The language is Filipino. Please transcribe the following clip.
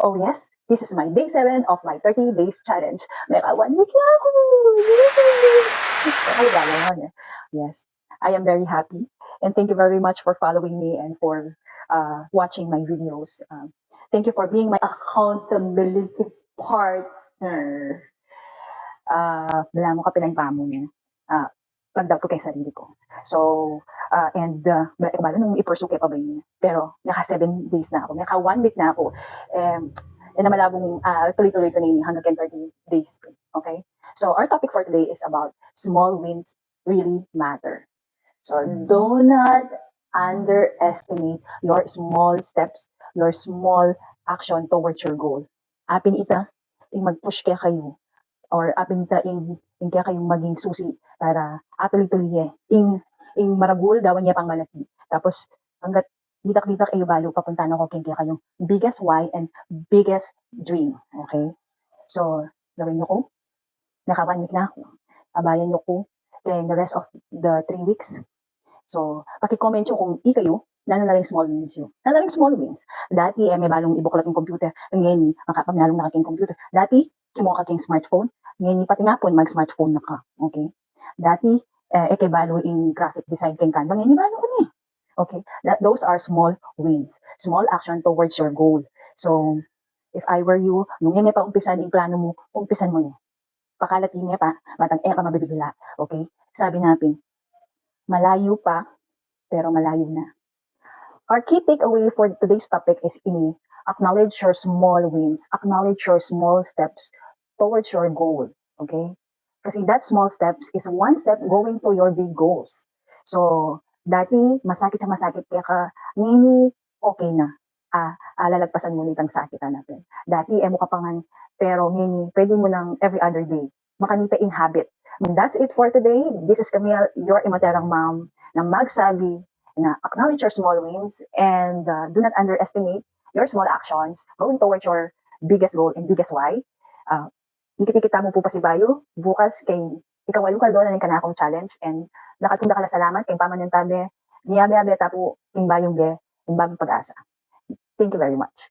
Oh yes, this is my day 7 of my 30 days challenge. Meka 1 week na ako! Yes, I am very happy and thank you very much for following me and for watching my videos. Thank you for being my accountability partner. Wala mo ka pinagpamo niya. Pag-doubt ko kay sarili ko. So, bala nung i-pursue kay pa ba niya. Pero, naka 7 days na ako. Naka 1 week na ako. Na malabong tuloy-tuloy ko na yun hanggang 30 days. Okay? So, our topic for today is about small wins really matter. So, do not underestimate your small steps, your small action towards your goal. Apin ita, yung mag-push kaya kayo or apin ta in kaya kayong maging susi para tuloy-tuloy ing maragul dawan niya pang malaki. Tapos hanggat ditak-ditak ayo balo papunta na ko kaya kayong biggest why and biggest dream. Okay? So, gawin niyo ko. Naka-1 week na ako. Abayan niyo ko then the rest of the 3 weeks. So, paki-comment nyo kung kayo na rin small wins yun. Na rin small wins. Dati, may balong ibuklat yung computer. Ngayon, makapamyalong na kaking computer. Dati, kimo kaking smartphone. Ngayon, pati nga po, mag-smartphone na ka. Okay? Dati, kay balo in graphic design keng Canva. Ngayon, balo ko niya. Okay? Those are small wins. Small action towards your goal. So, if I were you, nung may pa-umpisan yung plano mo, umpisan mo niya. Pakalatin niya pa, matang ka mabibigla. Okay? Sabi natin, malayo pa, pero malayo na. Our key takeaway for today's topic is acknowledge your small wins, acknowledge your small steps towards your goal. Okay? Kasi that small steps is one step going to your big goals. So, dati masakit kaya ka, ngayon okay na. Lalagpasan mo nitang sakitan natin. Dati mo kapangan, pero ngayon pwede mo nang every other day. Makanita in habit. And that's it for today. This is Camille, your imaterang mom, na magsabi na acknowledge your small wins and do not underestimate your small actions going towards your biggest goal and biggest why. Ikita mo po pa si Bayo bukas kay ikawalo ka doon na kanakong challenge and nakatunda ka na salamat kay pamanyan tabi niya tapo king Bayong ge ing bagong pag-asa. Thank you very much.